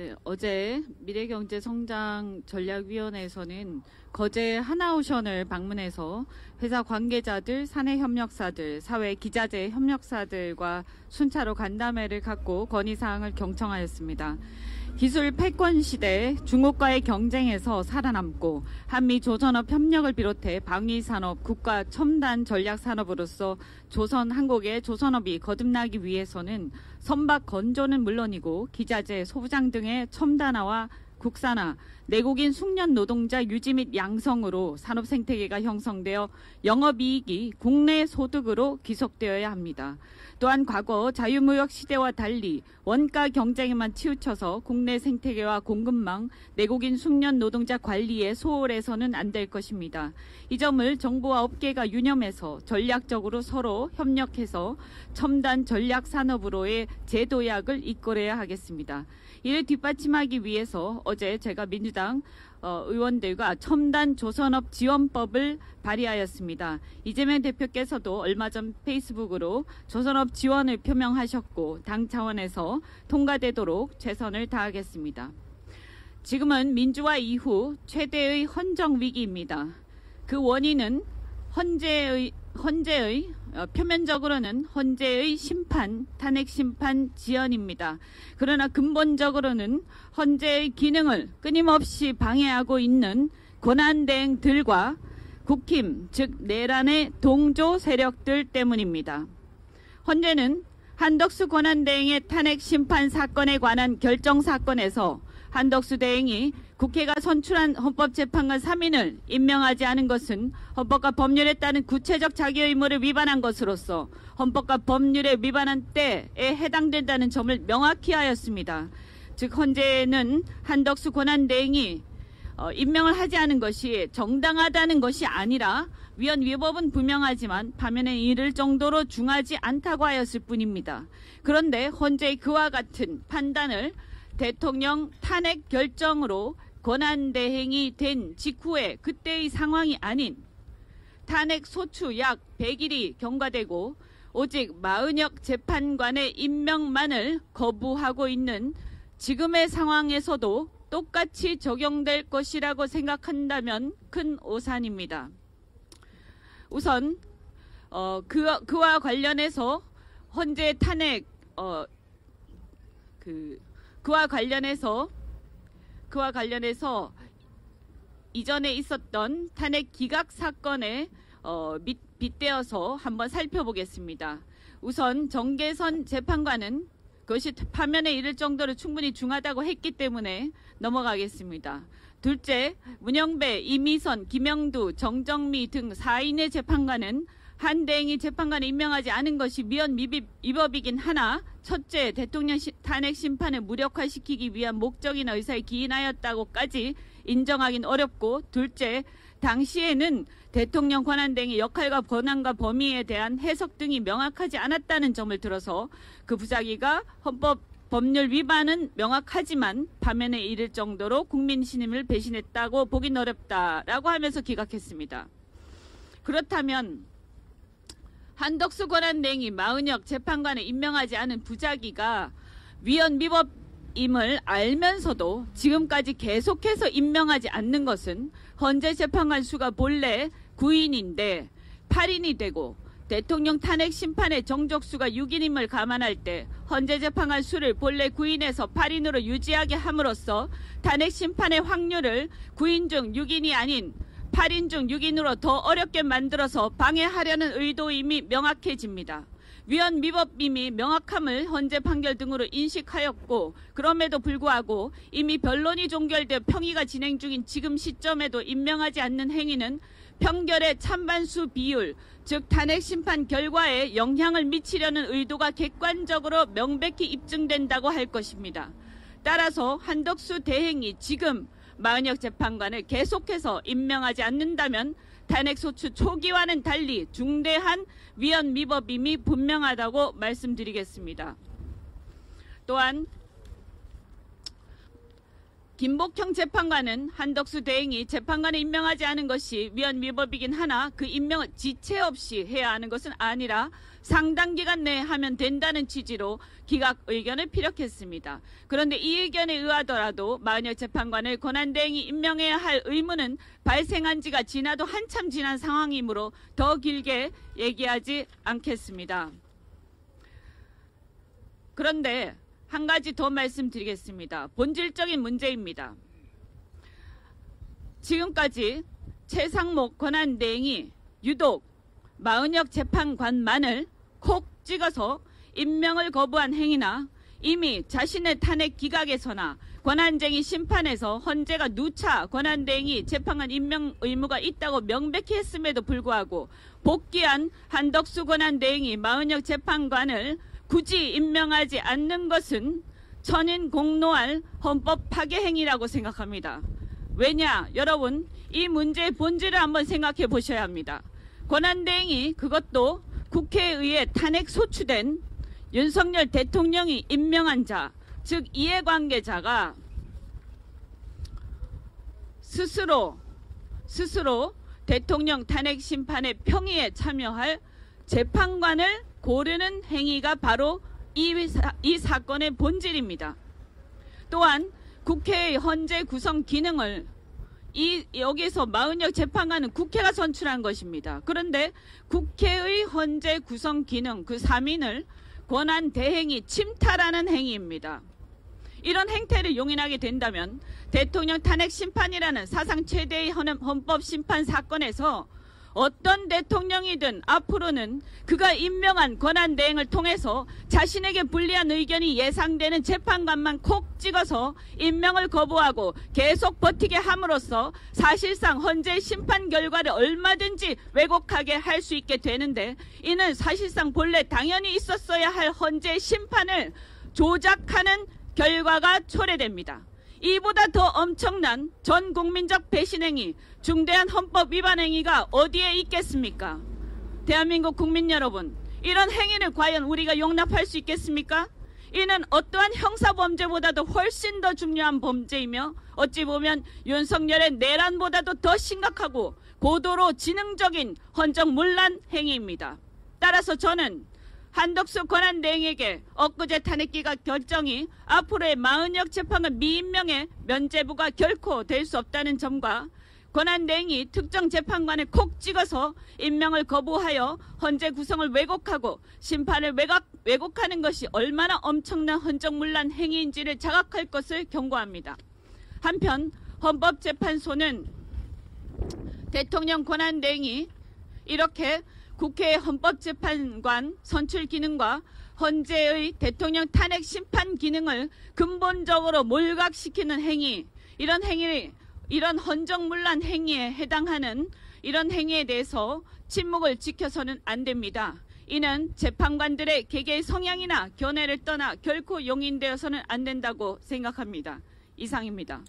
네, 어제 미래경제성장전략위원회에서는 거제 하나오션을 방문해서 회사 관계자들, 사내협력사들, 사회기자재 협력사들과 순차로 간담회를 갖고 건의사항을 경청하였습니다. 기술 패권 시대 중국과의 경쟁에서 살아남고 한미 조선업 협력을 비롯해 방위산업, 국가 첨단 전략산업으로서 조선 한국의 조선업이 거듭나기 위해서는 선박 건조는 물론이고 기자재, 소부장 등의 첨단화와 국산화, 내국인 숙련 노동자 유지 및 양성으로 산업 생태계가 형성되어 영업이익이 국내 소득으로 귀속되어야 합니다. 또한 과거 자유무역 시대와 달리 원가 경쟁에만 치우쳐서 국내 생태계와 공급망, 내국인 숙련 노동자 관리에 소홀해서는 안 될 것입니다. 이 점을 정부와 업계가 유념해서 전략적으로 서로 협력해서 첨단 전략 산업으로의 재도약을 이끌어야 하겠습니다. 이를 뒷받침하기 위해서 어제 제가 민주당 의원들과 첨단 조선업 지원법을 발의하였습니다. 이재명 대표께서도 얼마 전 페이스북으로 조선업 지원을 표명하셨고 당 차원에서 통과되도록 최선을 다하겠습니다. 지금은 민주화 이후 최대의 헌정 위기입니다. 그 원인은 표면적으로는 헌재의 심판, 탄핵 심판 지연입니다. 그러나 근본적으로는 헌재의 기능을 끊임없이 방해하고 있는 권한대행들과 국힘, 즉 내란의 동조 세력들 때문입니다. 헌재는 한덕수 권한대행의 탄핵 심판 사건에 관한 결정 사건에서 한덕수 대행이 국회가 선출한 헌법재판관 3인을 임명하지 않은 것은 헌법과 법률에 따른 구체적 자기의무를 위반한 것으로서 헌법과 법률에 위반한 때에 해당된다는 점을 명확히 하였습니다. 즉 헌재는 한덕수 권한대행이 임명을 하지 않은 것이 정당하다는 것이 아니라 위헌 위법은 분명하지만 파면에 이를 정도로 중하지 않다고 하였을 뿐입니다. 그런데 헌재의 그와 같은 판단을 대통령 탄핵 결정으로 권한대행이 된 직후에 그때의 상황이 아닌 탄핵 소추 약 100일이 경과되고 오직 마은혁 재판관의 임명만을 거부하고 있는 지금의 상황에서도 똑같이 적용될 것이라고 생각한다면 큰 오산입니다. 우선 그와 관련해서 헌재 탄핵 그와 관련해서 이전에 있었던 탄핵 기각 사건에 빗대어서 한번 살펴보겠습니다. 우선 정계선 재판관은 그것이 파면에 이를 정도로 충분히 중하다고 했기 때문에 넘어가겠습니다. 둘째, 문영배, 이미선, 김영두, 정정미 등 4인의 재판관은 한 대행이 재판관을 임명하지 않은 것이 위헌 위법이긴 하나 첫째, 대통령 탄핵 심판을 무력화시키기 위한 목적이나 의사에 기인하였다고까지 인정하긴 어렵고 둘째, 당시에는 대통령 권한대행의 역할과 권한과 범위에 대한 해석 등이 명확하지 않았다는 점을 들어서 그 부작위가 헌법 법률 위반은 명확하지만 파면에 이를 정도로 국민 신임을 배신했다고 보긴 어렵다라고 하면서 기각했습니다. 그렇다면 한덕수 권한대행이 마은혁 재판관을 임명하지 않은 부작위가 위헌 위법임을 알면서도 지금까지 계속해서 임명하지 않는 것은 헌재 재판관 수가 본래 9인인데 8인이 되고 대통령 탄핵 심판의 정족수가 6인임을 감안할 때 헌재 재판관 수를 본래 9인에서 8인으로 유지하게 함으로써 탄핵 심판의 확률을 9인 중 6인이 아닌 8인 중 6인으로 더 어렵게 만들어서 방해하려는 의도임이 명확해집니다. 위헌 위법임이 명확함을 헌재 판결 등으로 인식하였고 그럼에도 불구하고 이미 변론이 종결되어 평의가 진행 중인 지금 시점에도 임명하지 않는 행위는 평결의 찬반수 비율, 즉 탄핵 심판 결과에 영향을 미치려는 의도가 객관적으로 명백히 입증된다고 할 것입니다. 따라서 한덕수 대행이 지금 마은혁 재판관을 계속해서 임명하지 않는다면 탄핵소추 초기와는 달리 중대한 위헌 위법임이 분명하다고 말씀드리겠습니다. 또한 김복형 재판관은 한덕수 대행이 재판관을 임명하지 않은 것이 위헌 위법이긴 하나 그 임명을 지체 없이 해야 하는 것은 아니라 상당 기간 내에 하면 된다는 취지로 기각 의견을 피력했습니다. 그런데 이 의견에 의하더라도 마은혁 재판관을 권한대행이 임명해야 할 의무는 발생한 지가 지나도 한참 지난 상황이므로 더 길게 얘기하지 않겠습니다. 그런데 한 가지 더 말씀드리겠습니다. 본질적인 문제입니다. 지금까지 최상목 권한대행이 유독 마은혁 재판관만을 콕 찍어서 임명을 거부한 행위나 이미 자신의 탄핵 기각에서나 권한쟁의 심판에서 헌재가 누차 권한대행이 재판관 임명 의무가 있다고 명백히 했음에도 불구하고 복귀한 한덕수 권한대행이 마은혁 재판관을 굳이 임명하지 않는 것은 천인 공노할 헌법 파괴 행위라고 생각합니다. 왜냐? 여러분, 이 문제의 본질을 한번 생각해 보셔야 합니다. 권한대행이 그것도 국회에 의해 탄핵 소추된 윤석열 대통령이 임명한 자, 즉 이해관계자가 스스로 대통령 탄핵 심판의 평의에 참여할 재판관을 고르는 행위가 바로 이 사건의 본질입니다. 또한 국회의 헌재 구성 기능을 여기서 마은혁 재판관은 국회가 선출한 것입니다. 그런데 국회의 헌재 구성 기능 그 3인을 권한대행이 침탈하는 행위입니다. 이런 행태를 용인하게 된다면 대통령 탄핵 심판이라는 사상 최대의 헌법 심판 사건에서 어떤 대통령이든 앞으로는 그가 임명한 권한대행을 통해서 자신에게 불리한 의견이 예상되는 재판관만 콕 찍어서 임명을 거부하고 계속 버티게 함으로써 사실상 헌재 심판 결과를 얼마든지 왜곡하게 할 수 있게 되는데, 이는 사실상 본래 당연히 있었어야 할 헌재 심판을 조작하는 결과가 초래됩니다. 이보다 더 엄청난 전 국민적 배신행위, 중대한 헌법 위반 행위가 어디에 있겠습니까? 대한민국 국민 여러분, 이런 행위를 과연 우리가 용납할 수 있겠습니까? 이는 어떠한 형사범죄보다도 훨씬 더 중요한 범죄이며 어찌 보면 윤석열의 내란보다도 더 심각하고 고도로 지능적인 헌정문란 행위입니다. 따라서 저는 한덕수 권한대행에게 엊그제 탄핵기각 결정이 앞으로의 마은혁 재판관 미임명의 면죄부가 결코 될 수 없다는 점과 권한대행이 특정 재판관을 콕 찍어서 임명을 거부하여 헌재 구성을 왜곡하고 심판을 왜곡하는 것이 얼마나 엄청난 헌정문란 행위인지를 자각할 것을 경고합니다. 한편 헌법재판소는 대통령 권한대행이 이렇게 국회의 헌법재판관 선출 기능과 헌재의 대통령 탄핵 심판 기능을 근본적으로 몰각시키는 행위, 이런 헌정문란 행위에 해당하는 이런 행위에 대해서 침묵을 지켜서는 안 됩니다. 이는 재판관들의 개개의 성향이나 견해를 떠나 결코 용인되어서는 안 된다고 생각합니다. 이상입니다.